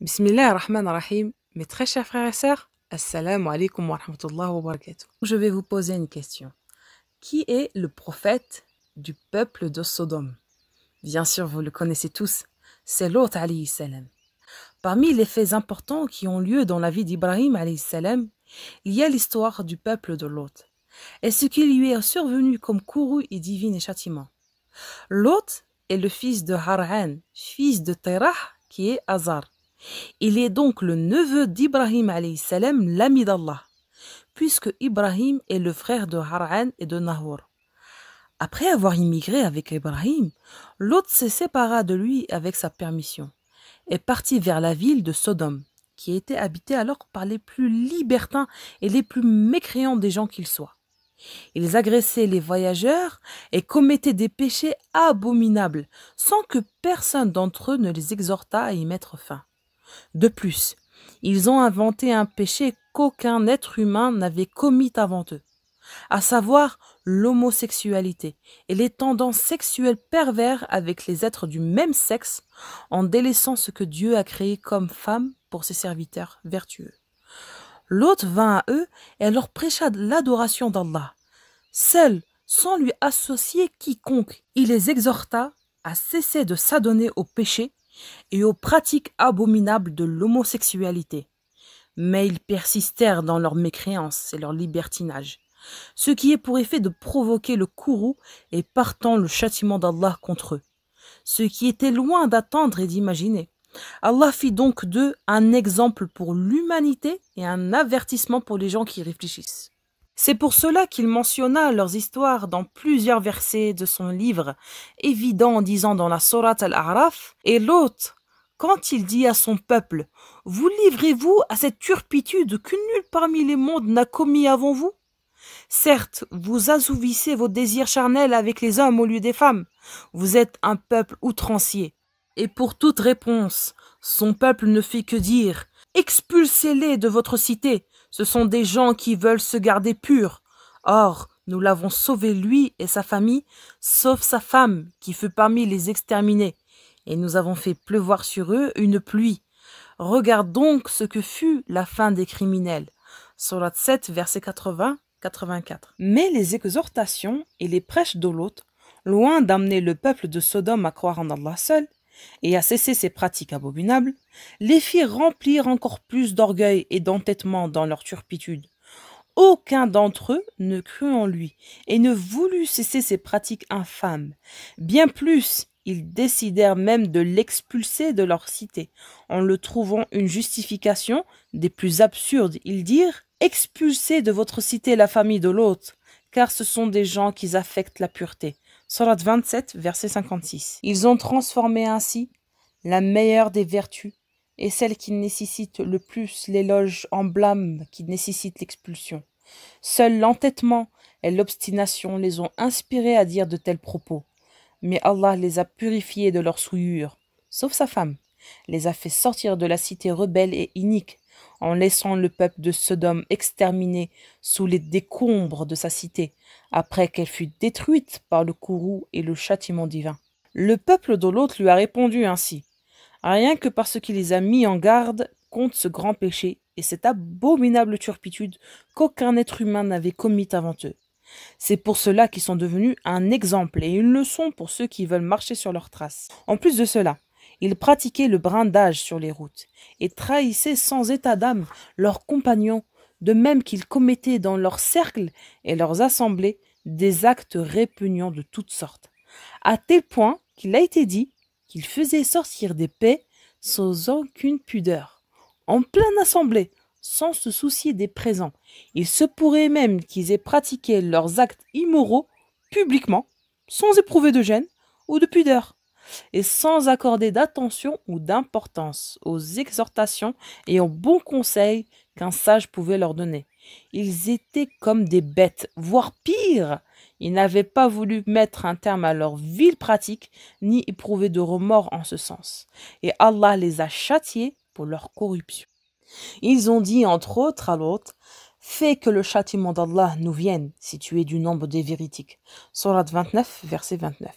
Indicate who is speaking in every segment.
Speaker 1: Bismillah ar-Rahman ar-Rahim. Mes très chers frères et sœurs, Assalamu alaikum wa rahmatullahi wa barakatuh. Je vais vous poser une question. Qui est le prophète du peuple de Sodome? Bien sûr, vous le connaissez tous. C'est Lot alayhi salam. Parmi les faits importants qui ont lieu dans la vie d'Ibrahim alayhi salam, il y a l'histoire du peuple de Lot et ce qui lui est survenu comme courroux et divin et châtiment. Lot est le fils de Haran, fils de Terah qui est Hazar. Il est donc le neveu d'Ibrahim alayhi salam, l'ami d'Allah, puisque Ibrahim est le frère de Haran et de Nahor. Après avoir immigré avec Ibrahim, Lot se sépara de lui avec sa permission et partit vers la ville de Sodome, qui était habitée alors par les plus libertins et les plus mécréants des gens qu'ils soient. Ils agressaient les voyageurs et commettaient des péchés abominables, sans que personne d'entre eux ne les exhortât à y mettre fin. De plus, ils ont inventé un péché qu'aucun être humain n'avait commis avant eux, à savoir l'homosexualité et les tendances sexuelles pervers avec les êtres du même sexe, en délaissant ce que Dieu a créé comme femme pour ses serviteurs vertueux. L'autre vint à eux et leur prêcha l'adoration d'Allah, seul, sans lui associer quiconque. Il les exhorta à cesser de s'adonner au péché et aux pratiques abominables de l'homosexualité. Mais ils persistèrent dans leur mécréance et leur libertinage, ce qui est pour effet de provoquer le courroux et partant le châtiment d'Allah contre eux, ce qui était loin d'attendre et d'imaginer. Allah fit donc d'eux un exemple pour l'humanité et un avertissement pour les gens qui réfléchissent. C'est pour cela qu'il mentionna leurs histoires dans plusieurs versets de son livre, évident en disant dans la sourate Al-A'raf, et l'autre, quand il dit à son peuple, « Vous livrez-vous à cette turpitude que nul parmi les mondes n'a commis avant vous? Certes, vous assouvissez vos désirs charnels avec les hommes au lieu des femmes. Vous êtes un peuple outrancier. » Et pour toute réponse, son peuple ne fit que dire, « Expulsez-les de votre cité. Ce sont des gens qui veulent se garder purs. Or, nous l'avons sauvé lui et sa famille, sauf sa femme, qui fut parmi les exterminés. Et nous avons fait pleuvoir sur eux une pluie. Regarde donc ce que fut la fin des criminels. » Sourate 7, versets 80-84. Mais les exhortations et les prêches de Lot, loin d'amener le peuple de Sodome à croire en Allah seul, et à cesser ces pratiques abominables, les firent remplir encore plus d'orgueil et d'entêtement dans leur turpitude. Aucun d'entre eux ne crut en lui et ne voulut cesser ces pratiques infâmes. Bien plus, ils décidèrent même de l'expulser de leur cité, en le trouvant une justification des plus absurdes. Ils dirent « Expulsez de votre cité la famille de l'autre, car ce sont des gens qui affectent la pureté. » Sourate 27, verset 56. Ils ont transformé ainsi la meilleure des vertus et celle qui nécessite le plus l'éloge en blâme qui nécessite l'expulsion. Seul l'entêtement et l'obstination les ont inspirés à dire de tels propos. Mais Allah les a purifiés de leur souillure, sauf sa femme, les a fait sortir de la cité rebelle et inique, en laissant le peuple de Sodome exterminé sous les décombres de sa cité, après qu'elle fut détruite par le courroux et le châtiment divin. Le peuple de Lot lui a répondu ainsi, rien que parce qu'il les a mis en garde contre ce grand péché et cette abominable turpitude qu'aucun être humain n'avait commis avant eux. C'est pour cela qu'ils sont devenus un exemple et une leçon pour ceux qui veulent marcher sur leurs traces. En plus de cela, ils pratiquaient le brindage sur les routes et trahissaient sans état d'âme leurs compagnons, de même qu'ils commettaient dans leurs cercles et leurs assemblées des actes répugnants de toutes sortes, à tel point qu'il a été dit qu'ils faisaient sortir des paix sans aucune pudeur, en pleine assemblée, sans se soucier des présents. Il se pourrait même qu'ils aient pratiqué leurs actes immoraux publiquement, sans éprouver de gêne ou de pudeur, et sans accorder d'attention ou d'importance aux exhortations et aux bons conseils qu'un sage pouvait leur donner. Ils étaient comme des bêtes, voire pire. Ils n'avaient pas voulu mettre un terme à leur vile pratique, ni éprouver de remords en ce sens. Et Allah les a châtiés pour leur corruption. Ils ont dit entre autres à l'autre, « Fais que le châtiment d'Allah nous vienne, si tu es du nombre des véritiques. » Sourate 29, verset 29.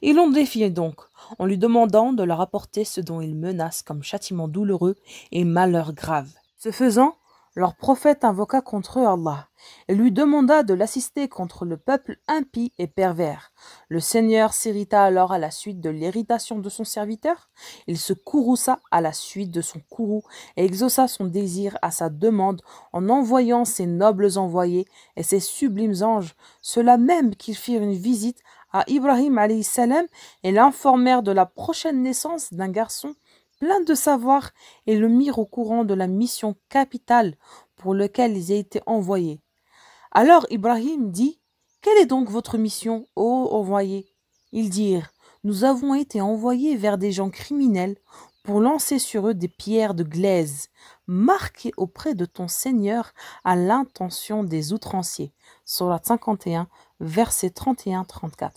Speaker 1: Ils l'ont défié donc, en lui demandant de leur apporter ce dont ils menacent comme châtiment douloureux et malheur grave. Ce faisant, leur prophète invoqua contre eux Allah et lui demanda de l'assister contre le peuple impie et pervers. Le Seigneur s'irrita alors à la suite de l'irritation de son serviteur. Il se courrouça à la suite de son courroux et exauça son désir à sa demande en envoyant ses nobles envoyés et ses sublimes anges, ceux-là même qui firent une visite à Ibrahim alayhi salam et l'informèrent de la prochaine naissance d'un garçon plein de savoir et le mirent au courant de la mission capitale pour laquelle ils étaient envoyés. Alors Ibrahim dit: Quelle est donc votre mission, ô envoyé? Ils dirent: Nous avons été envoyés vers des gens criminels pour lancer sur eux des pierres de glaise, marquées auprès de ton Seigneur à l'intention des outranciers. Sourate 51, versets 31-34.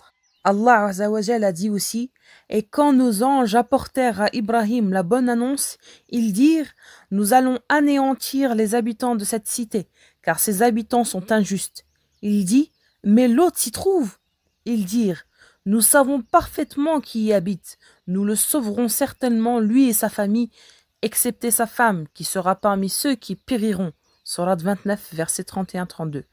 Speaker 1: Allah Azzawajal a dit aussi: Et quand nos anges apportèrent à Ibrahim la bonne annonce, ils dirent: Nous allons anéantir les habitants de cette cité, car ses habitants sont injustes. Il dit: Mais l'autre s'y trouve. Ils dirent: Nous savons parfaitement qui y habite. Nous le sauverons certainement, lui et sa famille, excepté sa femme, qui sera parmi ceux qui périront. Sourate 29, versets 31-32.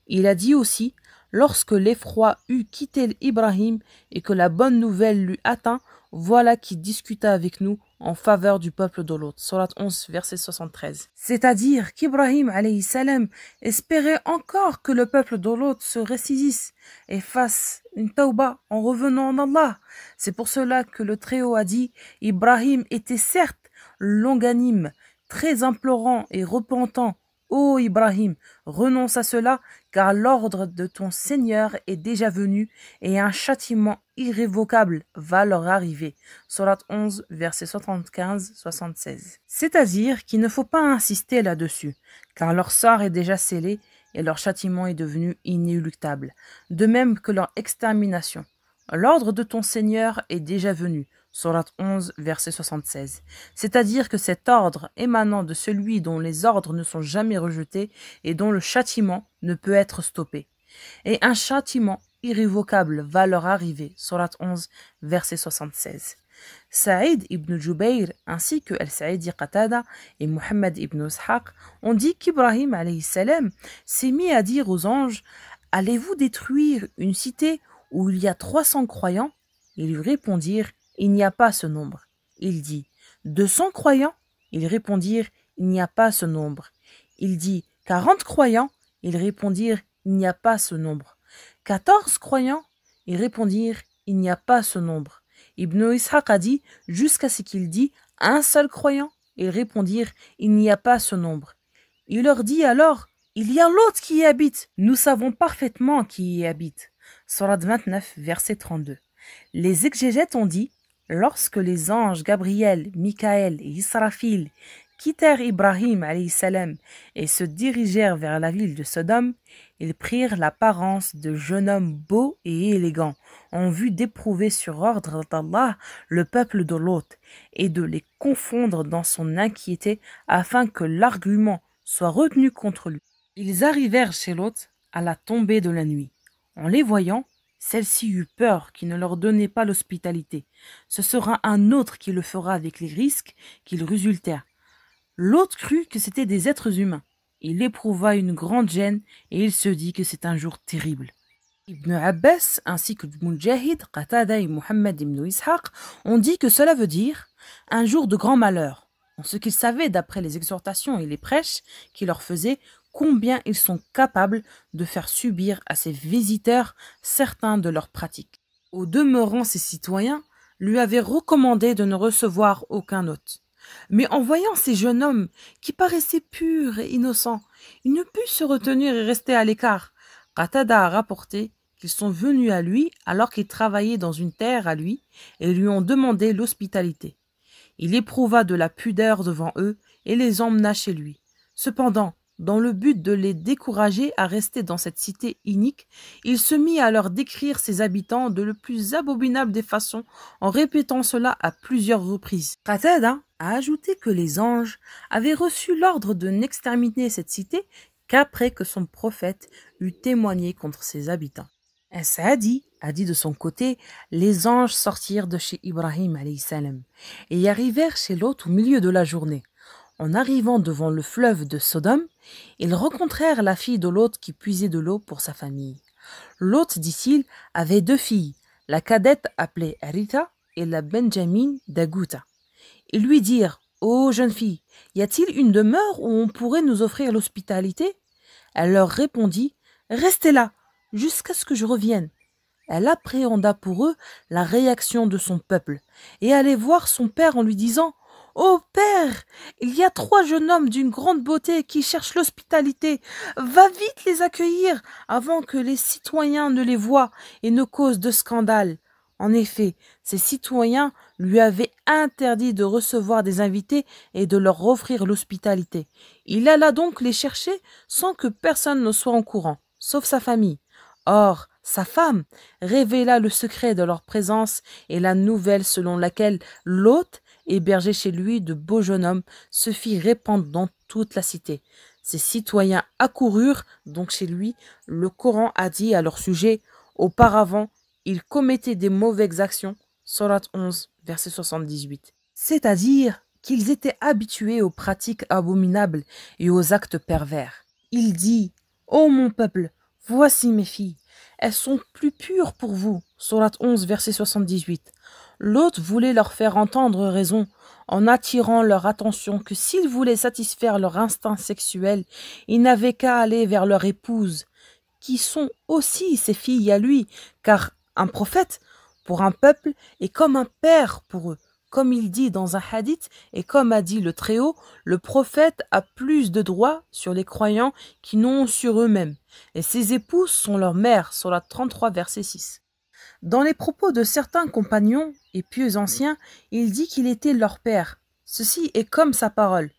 Speaker 1: Il a dit aussi: Lorsque l'effroi eut quitté Ibrahim et que la bonne nouvelle l'eut atteint, voilà qui discuta avec nous en faveur du peuple de l'autre. Sourate 11, verset 73. C'est-à-dire qu'Ibrahim alayhi salam espérait encore que le peuple de l'autre se ressaisisse et fasse une tauba en revenant en Allah. C'est pour cela que le Très-Haut a dit: Ibrahim était certes longanime, très implorant et repentant. Ô Ibrahim, renonce à cela, car l'ordre de ton Seigneur est déjà venu et un châtiment irrévocable va leur arriver. Sourate 11, versets 75-76. C'est-à-dire qu'il ne faut pas insister là-dessus, car leur sort est déjà scellé et leur châtiment est devenu inéluctable, de même que leur extermination. L'ordre de ton Seigneur est déjà venu. Sourate 11, verset 76. C'est-à-dire que cet ordre émanant de celui dont les ordres ne sont jamais rejetés et dont le châtiment ne peut être stoppé. Et un châtiment irrévocable va leur arriver. Sourate 11, verset 76. Saïd ibn Jubayr ainsi que Al-Sa'idi Qatada et Muhammad ibn Ishaq ont dit qu'Ibrahim alayhi salam s'est mis à dire aux anges: Allez-vous détruire une cité où il y a 300 croyants? Ils lui répondirent: Il n'y a pas ce nombre. Il dit: 200 croyants? Ils répondirent: Il n'y a pas ce nombre. Il dit: 40 croyants? Ils répondirent: Il n'y a pas ce nombre. 14 croyants? Ils répondirent: Il n'y a pas ce nombre. Ibn Ishaq a dit jusqu'à ce qu'il dit: un seul croyant? Ils répondirent: Il n'y a pas ce nombre. Il leur dit alors: Il y a l'autre qui y habite. Nous savons parfaitement qui y habite. Sourate 29, verset 32. Les exégètes ont dit: Lorsque les anges Gabriel, Michaël et Israfil quittèrent Ibrahim alayhi salam et se dirigèrent vers la ville de Sodome, ils prirent l'apparence de jeunes hommes beaux et élégants, en vue d'éprouver sur ordre d'Allah le peuple de Lot et de les confondre dans son inquiété afin que l'argument soit retenu contre lui. Ils arrivèrent chez Lot à la tombée de la nuit. En les voyant, celle-ci eut peur qui ne leur donnait pas l'hospitalité. Ce sera un autre qui le fera avec les risques qu'il résultèrent. L'autre crut que c'étaient des êtres humains. Il éprouva une grande gêne et il se dit que c'est un jour terrible. Ibn Abbas ainsi que Mujahid, Qatada et Muhammad ibn Ishaq ont dit que cela veut dire un jour de grand malheur. En ce qu'ils savaient d'après les exhortations et les prêches qu'il leur faisait, combien ils sont capables de faire subir à ces visiteurs certains de leurs pratiques. Au demeurant, ces citoyens lui avaient recommandé de ne recevoir aucun hôte. Mais en voyant ces jeunes hommes qui paraissaient purs et innocents, il ne put se retenir et rester à l'écart. Qatada a rapporté qu'ils sont venus à lui alors qu'il travaillait dans une terre à lui et lui ont demandé l'hospitalité. Il éprouva de la pudeur devant eux et les emmena chez lui. Cependant, dans le but de les décourager à rester dans cette cité inique, il se mit à leur décrire ses habitants de le plus abominable des façons en répétant cela à plusieurs reprises. Qatada a ajouté que les anges avaient reçu l'ordre de n'exterminer cette cité qu'après que son prophète eut témoigné contre ses habitants. As-Sa'di a dit de son côté, les anges sortirent de chez Ibrahim alayhi salam et y arrivèrent chez Lot au milieu de la journée. En arrivant devant le fleuve de Sodome, ils rencontrèrent la fille de Lot qui puisait de l'eau pour sa famille. Lot, dit-il, avait 2 filles, la cadette appelée Haritha et la Benjamin d'Agouta. Ils lui dirent, « Ô jeune fille, y a-t-il une demeure où on pourrait nous offrir l'hospitalité ?» Elle leur répondit, « Restez là, jusqu'à ce que je revienne. » Elle appréhenda pour eux la réaction de son peuple et allait voir son père en lui disant « Ô père, il y a 3 jeunes hommes d'une grande beauté qui cherchent l'hospitalité. Va vite les accueillir avant que les citoyens ne les voient et ne causent de scandale. » En effet, ces citoyens lui avaient interdit de recevoir des invités et de leur offrir l'hospitalité. Il alla donc les chercher sans que personne ne soit au courant, sauf sa famille. Or, sa femme révéla le secret de leur présence et la nouvelle selon laquelle l'hôte, hébergé chez lui de beaux jeunes hommes, se fit répandre dans toute la cité. Ces citoyens accoururent donc chez lui. Le Coran a dit à leur sujet, auparavant, ils commettaient des mauvaises actions, Sourate 11, verset 78. C'est-à-dire qu'ils étaient habitués aux pratiques abominables et aux actes pervers. Il dit, ô mon peuple, voici mes filles, elles sont plus pures pour vous. Sourate 11, verset 78. L'hôte voulait leur faire entendre raison en attirant leur attention que s'ils voulaient satisfaire leur instinct sexuel, ils n'avaient qu'à aller vers leur épouse, qui sont aussi ses filles à lui, car un prophète, pour un peuple, est comme un père pour eux. Comme il dit dans un hadith, et comme a dit le Très-Haut, le prophète a plus de droits sur les croyants qu'ils n'ont sur eux-mêmes, et ses épouses sont leurs mères, Sourate 33, verset 6. Dans les propos de certains compagnons et pieux anciens, il dit qu'il était leur père. Ceci est comme sa parole.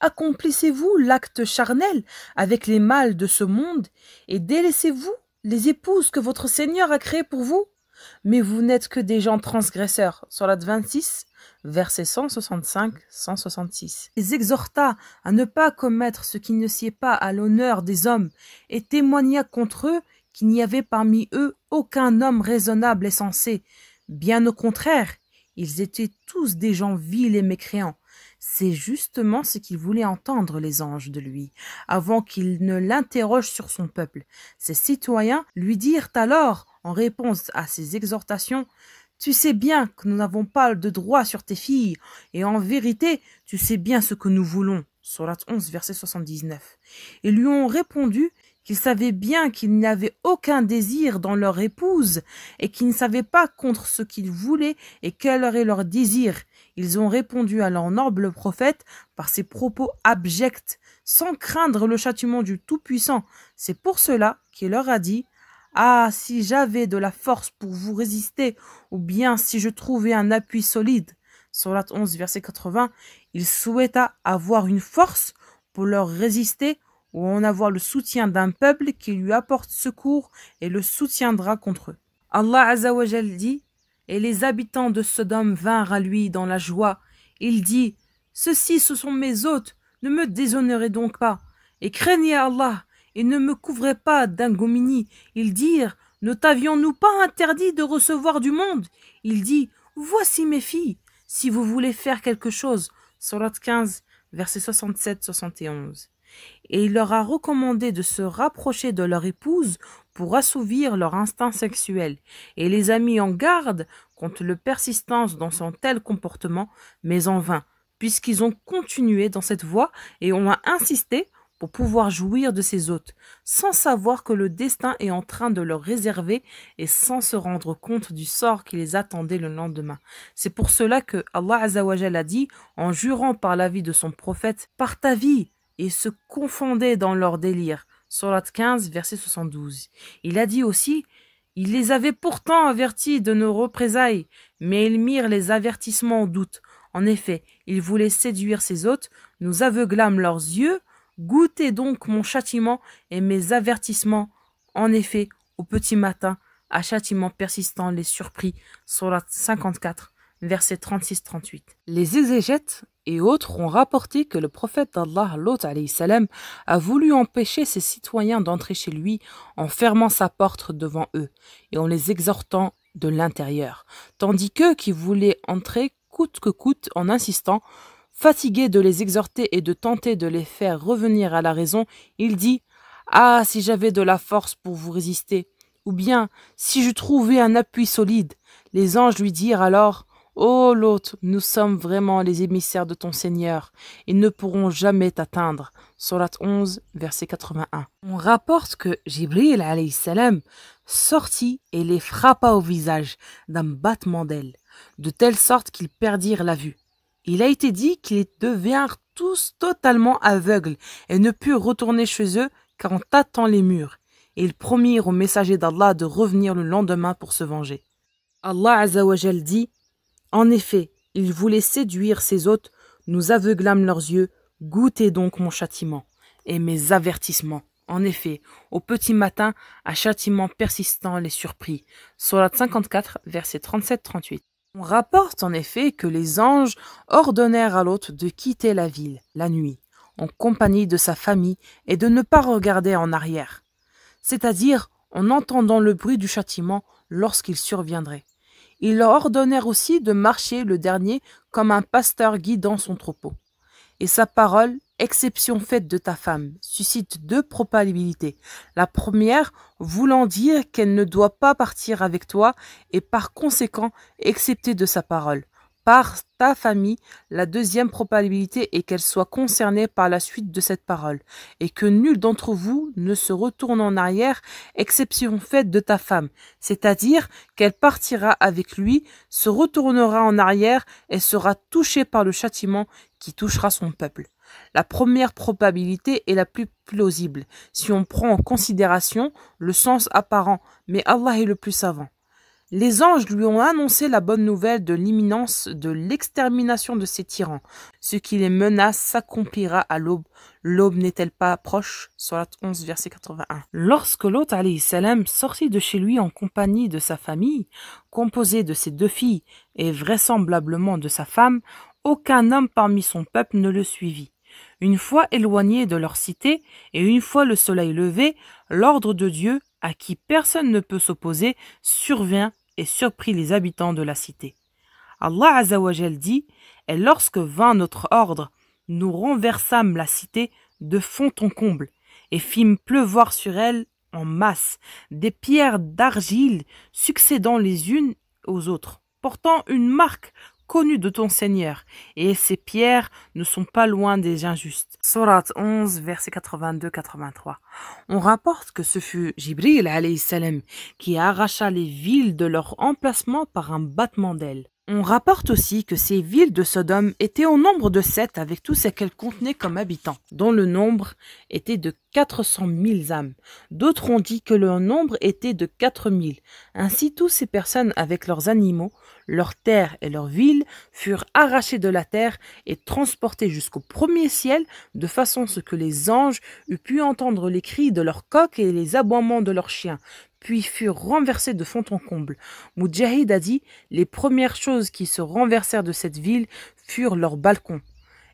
Speaker 1: Accomplissez-vous l'acte charnel avec les mâles de ce monde et délaissez-vous les épouses que votre Seigneur a créées pour vous? Mais vous n'êtes que des gens transgresseurs. Sourate 26, versets 165-166. Il exhorta à ne pas commettre ce qui ne sied pas à l'honneur des hommes et témoigna contre eux qu'il n'y avait parmi eux aucun homme raisonnable et sensé. Bien au contraire, ils étaient tous des gens vils et mécréants. C'est justement ce qu'ils voulaient entendre les anges de lui, avant qu'ils ne l'interrogent sur son peuple. Ses citoyens lui dirent alors, en réponse à ses exhortations, « Tu sais bien que nous n'avons pas de droit sur tes filles, et en vérité, tu sais bien ce que nous voulons. » Sourate 11, verset 79. Ils lui ont répondu qu'ils savaient bien qu'ils n'avaient aucun désir dans leur épouse et qu'ils ne savaient pas contre ce qu'ils voulaient et quel est leur désir. Ils ont répondu à leur noble prophète par ces propos abjects, sans craindre le châtiment du Tout-Puissant. C'est pour cela qu'il leur a dit « Ah, si j'avais de la force pour vous résister, ou bien si je trouvais un appui solide. » Sourate 11, verset 80. Il souhaita avoir une force pour leur résister ou en avoir le soutien d'un peuple qui lui apporte secours et le soutiendra contre eux. Allah Azza wa Jal dit, et les habitants de Sodome vinrent à lui dans la joie. Il dit, ceux-ci ce sont mes hôtes, ne me déshonorez donc pas, et craignez Allah, et ne me couvrez pas d'ingomini. Ils dirent, ne t'avions-nous pas interdit de recevoir du monde? Il dit, voici mes filles, si vous voulez faire quelque chose. Sourate 15, versets 67-71. Et il leur a recommandé de se rapprocher de leur épouse pour assouvir leur instinct sexuel, et les a mis en garde contre le persistance dans son tel comportement, mais en vain, puisqu'ils ont continué dans cette voie et ont insisté pour pouvoir jouir de ses hôtes, sans savoir que le destin est en train de leur réserver et sans se rendre compte du sort qui les attendait le lendemain. C'est pour cela que Allah Azza wa Jalla a dit, en jurant par la vie de son prophète, par ta vie, et se confondaient dans leur délire. Sourate 15, verset 72. Il a dit aussi, il les avait pourtant avertis de nos représailles, mais ils mirent les avertissements en doute. En effet, ils voulaient séduire ses hôtes, nous aveuglâmes leurs yeux, goûtez donc mon châtiment et mes avertissements. En effet, au petit matin, un châtiment persistant les surprit. Sourate 54, versets 36-38. Les exégètes et autres ont rapporté que le prophète d'Allah, Lot alayhi salam, a voulu empêcher ses citoyens d'entrer chez lui en fermant sa porte devant eux et en les exhortant de l'intérieur, tandis qu'eux qui voulaient entrer coûte que coûte en insistant, fatigué de les exhorter et de tenter de les faire revenir à la raison, il dit « Ah, si j'avais de la force pour vous résister !» Ou bien « Si je trouvais un appui solide !» Les anges lui dirent alors « Ô Lot, nous sommes vraiment les émissaires de ton Seigneur. Ils ne pourront jamais t'atteindre. » Sourate 11, verset 81. On rapporte que Jibril alayhi salam sortit et les frappa au visage d'un battement d'ailes, de telle sorte qu'ils perdirent la vue. Il a été dit qu'ils devinrent tous totalement aveugles et ne purent retourner chez eux qu'en tâtant les murs. Et ils promirent au messager d'Allah de revenir le lendemain pour se venger. Allah Azza wa Jal dit « En effet, ils voulaient séduire ses hôtes, nous aveuglâmes leurs yeux, goûtez donc mon châtiment et mes avertissements. En effet, au petit matin, un châtiment persistant les surprit. » Sourate 54, versets 37-38. On rapporte en effet que les anges ordonnèrent à Lot de quitter la ville, la nuit, en compagnie de sa famille et de ne pas regarder en arrière, c'est-à-dire en entendant le bruit du châtiment lorsqu'il surviendrait. Ils leur ordonnèrent aussi de marcher le dernier comme un pasteur guidant son troupeau. Et sa parole, exception faite de ta femme, suscite deux probabilités. La première, voulant dire qu'elle ne doit pas partir avec toi et par conséquent excepter de sa parole. Par ta famille, la deuxième probabilité est qu'elle soit concernée par la suite de cette parole et que nul d'entre vous ne se retourne en arrière, exception faite de ta femme, c'est-à-dire qu'elle partira avec lui, se retournera en arrière et sera touchée par le châtiment qui touchera son peuple. La première probabilité est la plus plausible, si on prend en considération le sens apparent, mais Allah est le plus savant. Les anges lui ont annoncé la bonne nouvelle de l'imminence de l'extermination de ces tyrans. Ce qui les menace s'accomplira à l'aube. L'aube n'est-elle pas proche? Sourate 11, verset 81. Lorsque Lot alayhi salam sortit de chez lui en compagnie de sa famille, composée de ses deux filles et vraisemblablement de sa femme, aucun homme parmi son peuple ne le suivit. Une fois éloigné de leur cité et une fois le soleil levé, l'ordre de Dieu, à qui personne ne peut s'opposer, survint et surprit les habitants de la cité. Allah Azza wa Jal dit « Et lorsque vint notre ordre, nous renversâmes la cité de fond en comble et fîmes pleuvoir sur elle en masse des pierres d'argile succédant les unes aux autres, portant une marque connue de ton Seigneur, et ces pierres ne sont pas loin des injustes. » Sourate 11, verset 82-83. On rapporte que ce fut Jibril alayhi salam qui arracha les villes de leur emplacement par un battement d'ailes. On rapporte aussi que ces villes de Sodome étaient au nombre de 7 avec tout ce qu'elles contenaient comme habitants, dont le nombre était de 400 000 âmes. D'autres ont dit que le nombre était de 4 000. Ainsi, toutes ces personnes avec leurs animaux, leurs terres et leurs villes furent arrachées de la terre et transportées jusqu'au premier ciel, de façon à ce que les anges eussent pu entendre les cris de leurs coqs et les aboiements de leurs chiens, puis furent renversés de fond en comble. Mujahid a dit « Les premières choses qui se renversèrent de cette ville furent leurs balcons,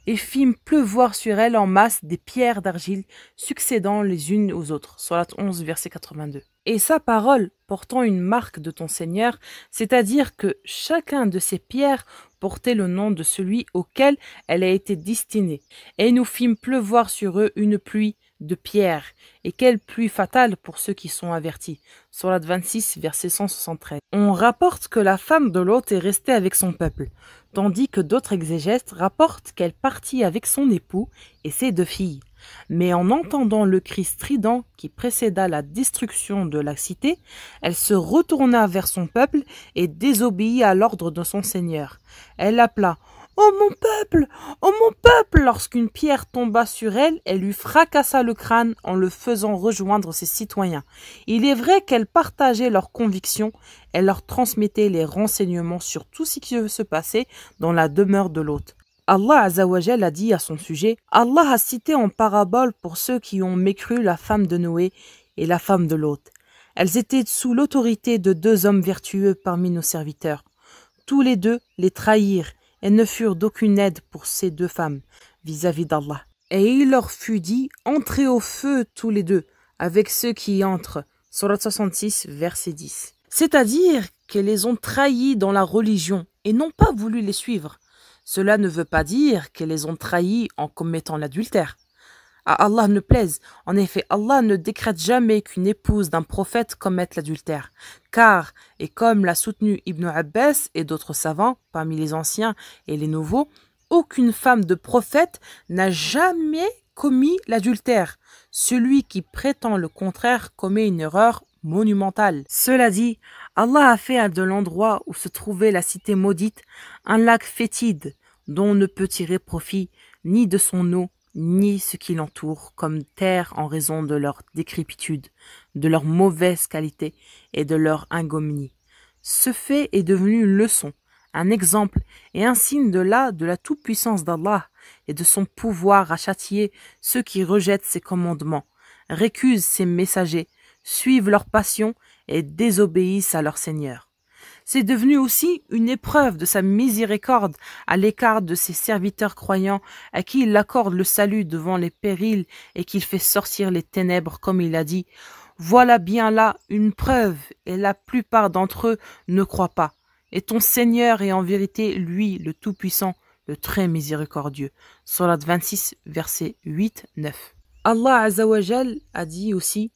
Speaker 1: et fîmes pleuvoir sur elle en masse des pierres d'argile succédant les unes aux autres. » Sourate 11, verset 82. Et sa parole, portant une marque de ton Seigneur, c'est-à-dire que chacun de ces pierres portait le nom de celui auquel elle a été destinée. Et nous fîmes pleuvoir sur eux une pluie de pierres, et quelle pluie fatale pour ceux qui sont avertis. Sourate 26, verset 173. On rapporte que la femme de Lot est restée avec son peuple, tandis que d'autres exégètes rapportent qu'elle partit avec son époux et ses deux filles. Mais en entendant le cri strident qui précéda la destruction de la cité, elle se retourna vers son peuple et désobéit à l'ordre de son Seigneur. Elle appela « Oh mon peuple! Oh mon peuple !» Lorsqu'une pierre tomba sur elle, elle lui fracassa le crâne en le faisant rejoindre ses citoyens. Il est vrai qu'elle partageait leurs convictions, elle leur transmettait les renseignements sur tout ce qui se passait dans la demeure de l'hôte. Allah Azza wa Jal a dit à son sujet « Allah a cité en parabole pour ceux qui ont mécru la femme de Noé et la femme de Lot. Elles étaient sous l'autorité de deux hommes vertueux parmi nos serviteurs. Tous les deux les trahirent et ne furent d'aucune aide pour ces deux femmes vis-à-vis d'Allah. Et il leur fut dit, entrez au feu tous les deux, avec ceux qui y entrent. Sourate 66, verset 10. C'est-à-dire qu'elles les ont trahis dans la religion et n'ont pas voulu les suivre. Cela ne veut pas dire qu'elles les ont trahis en commettant l'adultère. À Allah ne plaise. En effet, Allah ne décrète jamais qu'une épouse d'un prophète commette l'adultère. Car, et comme l'a soutenu Ibn Abbas et d'autres savants, parmi les anciens et les nouveaux, aucune femme de prophète n'a jamais commis l'adultère. Celui qui prétend le contraire commet une erreur monumentale. Cela dit, Allah a fait de l'endroit où se trouvait la cité maudite un lac fétide dont on ne peut tirer profit ni de son eau, ni ce qui l'entoure comme terre en raison de leur décrépitude, de leur mauvaise qualité et de leur ingomnie. Ce fait est devenu une leçon, un exemple et un signe de la toute-puissance d'Allah et de son pouvoir à châtier ceux qui rejettent ses commandements, récusent ses messagers, suivent leurs passions et désobéissent à leur Seigneur. C'est devenu aussi une épreuve de sa miséricorde à l'écart de ses serviteurs croyants à qui il accorde le salut devant les périls et qu'il fait sortir les ténèbres comme il a dit. Voilà bien là une preuve et la plupart d'entre eux ne croient pas. Et ton Seigneur est en vérité lui le Tout-Puissant, le très miséricordieux. Sourate 26, versets 8-9. Allah Azzawajal a dit aussi: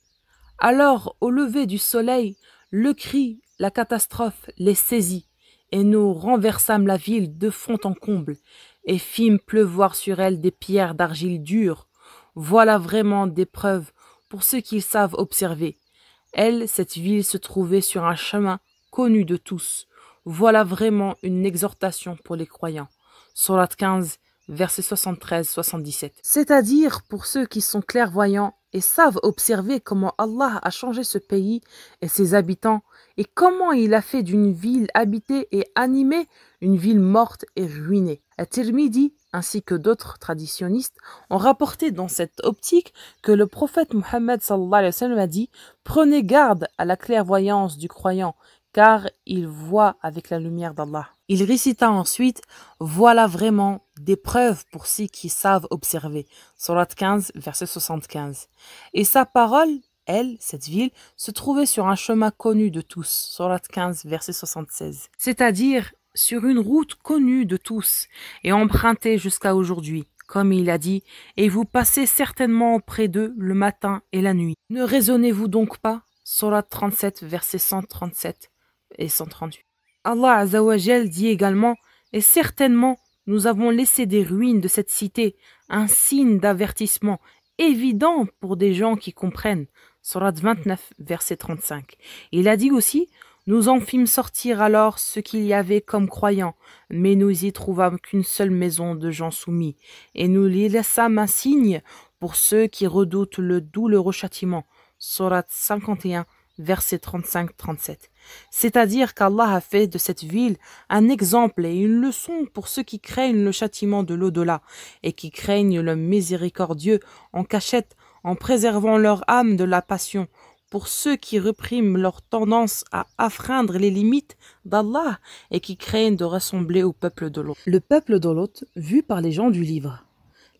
Speaker 1: alors au lever du soleil, le cri, la catastrophe les saisit, et nous renversâmes la ville de fond en comble, et fîmes pleuvoir sur elle des pierres d'argile dure. Voilà vraiment des preuves pour ceux qui savent observer. Cette ville se trouvait sur un chemin connu de tous. Voilà vraiment une exhortation pour les croyants. Sourate 15, versets 73-77. C'est-à-dire pour ceux qui sont clairvoyants et savent observer comment Allah a changé ce pays et ses habitants, et comment il a fait d'une ville habitée et animée une ville morte et ruinée. At-Tirmidhi, ainsi que d'autres traditionnistes, ont rapporté dans cette optique que le prophète Muhammad sallallahu alayhi wa sallam a dit « Prenez garde à la clairvoyance du croyant, car il voit avec la lumière d'Allah. » Il récita ensuite « Voilà vraiment des preuves pour ceux qui savent observer. » Sourate 15, verset 75. Et sa parole, cette ville, se trouvait sur un chemin connu de tous. Sourate 15, verset 76. C'est-à-dire sur une route connue de tous et empruntée jusqu'à aujourd'hui. Comme il a dit, et vous passez certainement auprès d'eux le matin et la nuit. Ne raisonnez-vous donc pas? Sourate 37, versets 137 et 138. Allah Azzawajal dit également, et certainement nous avons laissé des ruines de cette cité, un signe d'avertissement évident pour des gens qui comprennent. Sourate 29, verset 35. Il a dit aussi, nous en fîmes sortir alors ce qu'il y avait comme croyants, mais nous y trouvâmes qu'une seule maison de gens soumis, et nous y laissâmes un signe pour ceux qui redoutent le douloureux châtiment. Sourate 51, versets 35-37. C'est-à-dire qu'Allah a fait de cette ville un exemple et une leçon pour ceux qui craignent le châtiment de l'au-delà et qui craignent le miséricordieux en cachette, en préservant leur âme de la passion, pour ceux qui répriment leur tendance à affreindre les limites d'Allah et qui craignent de ressembler au peuple de l'autre. Le peuple de l'autre, vu par les gens du livre.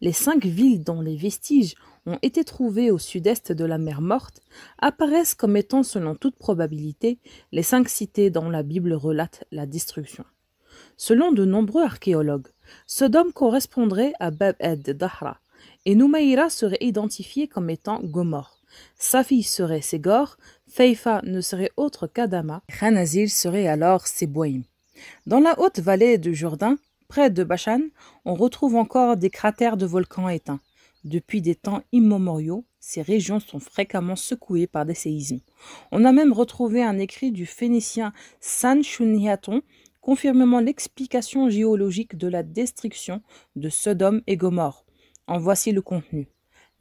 Speaker 1: Les 5 villes dont les vestiges ont été trouvés au sud-est de la mer Morte apparaissent comme étant, selon toute probabilité, les 5 cités dont la Bible relate la destruction. Selon de nombreux archéologues, Sodome correspondrait à Bab-ed-Dahra et Noumaïra serait identifiée comme étant Gomorre. Safi serait Ségor, Feifa ne serait autre qu'Adama, Khanazil serait alors Seboïm. Dans la haute vallée du Jourdain, près de Bashan, on retrouve encore des cratères de volcans éteints. Depuis des temps immémoriaux, ces régions sont fréquemment secouées par des séismes. On a même retrouvé un écrit du phénicien Sanchuniathon confirmant l'explication géologique de la destruction de Sodome et Gomorre. En voici le contenu.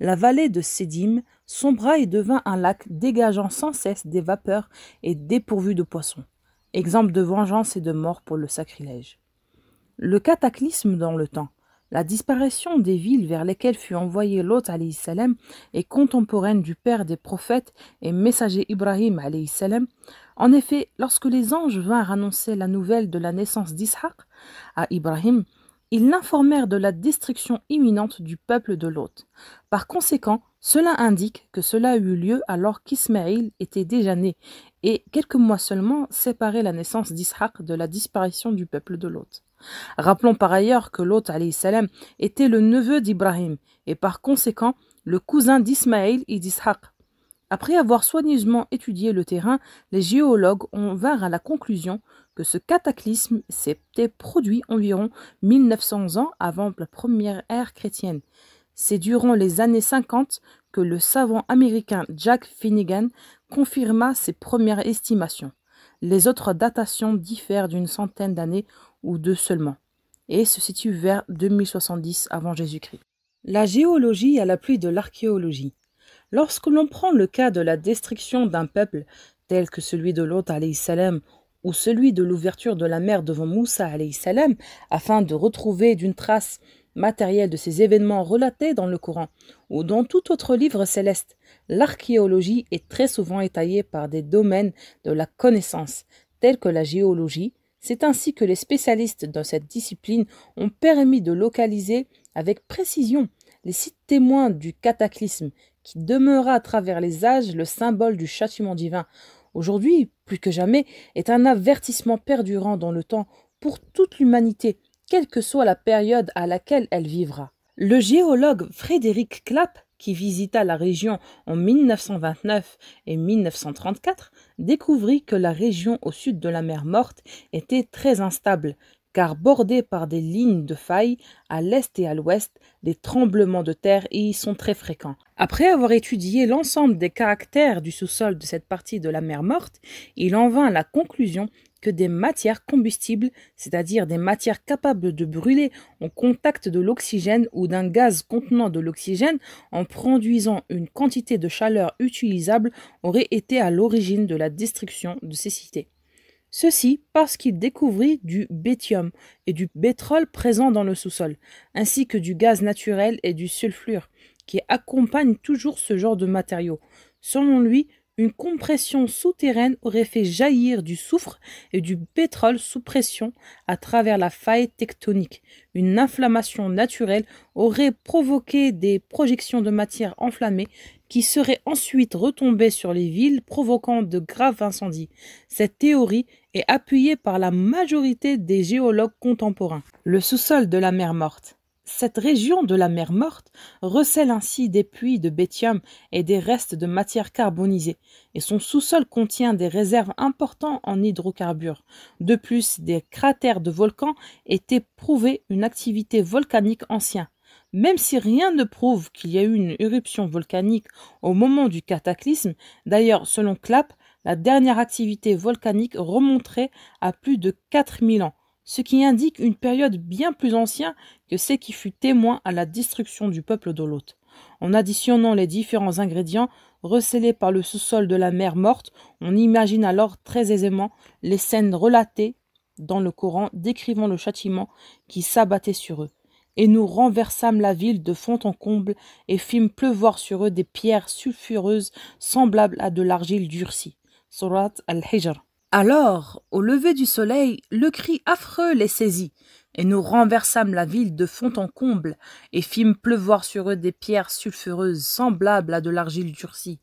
Speaker 1: La vallée de Sédim sombra et devint un lac dégageant sans cesse des vapeurs et dépourvu de poissons. Exemple de vengeance et de mort pour le sacrilège. Le cataclysme dans le temps. La disparition des villes vers lesquelles fut envoyé Lot alayhi salam est contemporaine du père des prophètes et messager Ibrahim alayhi salam. En effet, lorsque les anges vinrent annoncer la nouvelle de la naissance d'Ishaq à Ibrahim, ils l'informèrent de la destruction imminente du peuple de Lot. Par conséquent, cela indique que cela eut lieu alors qu'Ismaïl était déjà né et quelques mois seulement séparaient la naissance d'Ishaq de la disparition du peuple de Lot. Rappelons par ailleurs que Lot alayhi salam était le neveu d'Ibrahim et par conséquent le cousin d'Ismaïl et d'Ishaq. Après avoir soigneusement étudié le terrain, les géologues vinrent à la conclusion que ce cataclysme s'était produit environ 1900 ans avant la première ère chrétienne. C'est durant les années 50 que le savant américain Jack Finnegan confirma ses premières estimations. Les autres datations diffèrent d'une centaine d'années ou deux seulement, et se situent vers 2070 avant Jésus-Christ. La géologie à l'appui de l'archéologie. Lorsque l'on prend le cas de la destruction d'un peuple, tel que celui de Lot alayhi salam, ou celui de l'ouverture de la mer devant Moussa alayhi salam, afin de retrouver d'une trace matérielle de ces événements relatés dans le Coran, ou dans tout autre livre céleste, l'archéologie est très souvent étayée par des domaines de la connaissance, tels que la géologie. C'est ainsi que les spécialistes dans cette discipline ont permis de localiser avec précision les sites témoins du cataclysme qui demeura à travers les âges le symbole du châtiment divin. Aujourd'hui, plus que jamais, est un avertissement perdurant dans le temps pour toute l'humanité, quelle que soit la période à laquelle elle vivra. Le géologue Frédéric Clapp, qui visita la région en 1929 et 1934, découvrit que la région au sud de la mer Morte était très instable, car bordée par des lignes de failles à l'est et à l'ouest, les tremblements de terre y sont très fréquents. Après avoir étudié l'ensemble des caractères du sous-sol de cette partie de la mer Morte, il en vint à la conclusion que des matières combustibles, c'est-à-dire des matières capables de brûler en contact de l'oxygène ou d'un gaz contenant de l'oxygène en produisant une quantité de chaleur utilisable, auraient été à l'origine de la destruction de ces cités. Ceci parce qu'il découvrit du béthium et du pétrole présents dans le sous-sol, ainsi que du gaz naturel et du sulfure, qui accompagnent toujours ce genre de matériaux. Selon lui, une compression souterraine aurait fait jaillir du soufre et du pétrole sous pression à travers la faille tectonique. Une inflammation naturelle aurait provoqué des projections de matière enflammée qui seraient ensuite retombées sur les villes, provoquant de graves incendies. Cette théorie est appuyée par la majorité des géologues contemporains. Le sous-sol de la mer Morte. Cette région de la mer Morte recèle ainsi des puits de béthium et des restes de matières carbonisées, et son sous-sol contient des réserves importantes en hydrocarbures. De plus, des cratères de volcans étaient prouvés une activité volcanique ancienne. Même si rien ne prouve qu'il y a eu une éruption volcanique au moment du cataclysme, d'ailleurs selon Clapp, la dernière activité volcanique remonterait à plus de 4000 ans, ce qui indique une période bien plus ancienne que celle qui fut témoin à la destruction du peuple de Lot. En additionnant les différents ingrédients recélés par le sous-sol de la mer Morte, on imagine alors très aisément les scènes relatées dans le Coran décrivant le châtiment qui s'abattait sur eux. Et nous renversâmes la ville de fond en comble et fîmes pleuvoir sur eux des pierres sulfureuses semblables à de l'argile durcie. Surat al-Hijr. Alors, au lever du soleil, le cri affreux les saisit, et nous renversâmes la ville de fond en comble, et fîmes pleuvoir sur eux des pierres sulfureuses semblables à de l'argile durcie.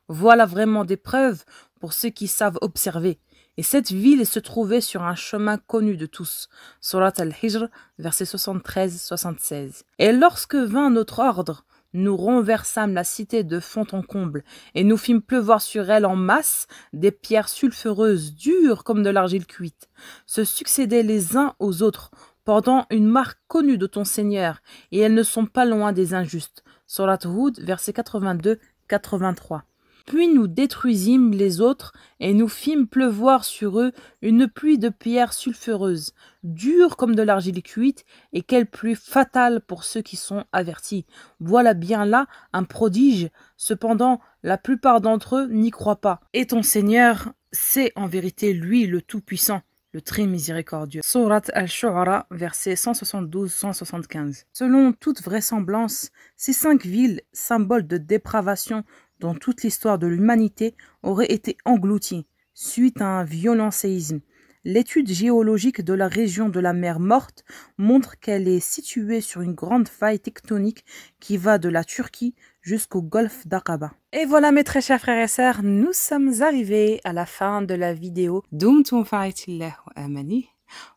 Speaker 1: Voilà vraiment des preuves pour ceux qui savent observer. Et cette ville se trouvait sur un chemin connu de tous. Surat al-Hijr, versets 73-76. Et lorsque vint notre ordre, nous renversâmes la cité de fond en comble, et nous fîmes pleuvoir sur elle en masse des pierres sulfureuses, dures comme de l'argile cuite, se succédaient les uns aux autres, portant une marque connue de ton Seigneur, et elles ne sont pas loin des injustes. Surat Hud, versets 82-83. Puis nous détruisîmes les autres, et nous fîmes pleuvoir sur eux une pluie de pierres sulfureuses, dures comme de l'argile cuite, et quelle pluie fatale pour ceux qui sont avertis. Voilà bien là un prodige, cependant la plupart d'entre eux n'y croient pas. Et ton Seigneur, c'est en vérité lui le Tout-Puissant. le très miséricordieux. Sourate Al-Shu'ara, versets 172-175. Selon toute vraisemblance, ces 5 villes, symboles de dépravation dans toute l'histoire de l'humanité, auraient été englouties suite à un violent séisme. L'étude géologique de la région de la mer Morte montre qu'elle est située sur une grande faille tectonique qui va de la Turquie jusqu'au golfe d'Aqaba. Et voilà mes très chers frères et sœurs, nous sommes arrivés à la fin de la vidéo. Dumtum fa'atillah wa amani.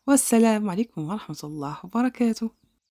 Speaker 1: Wassalamu alaikum wa rahmatullah wa barakatuh.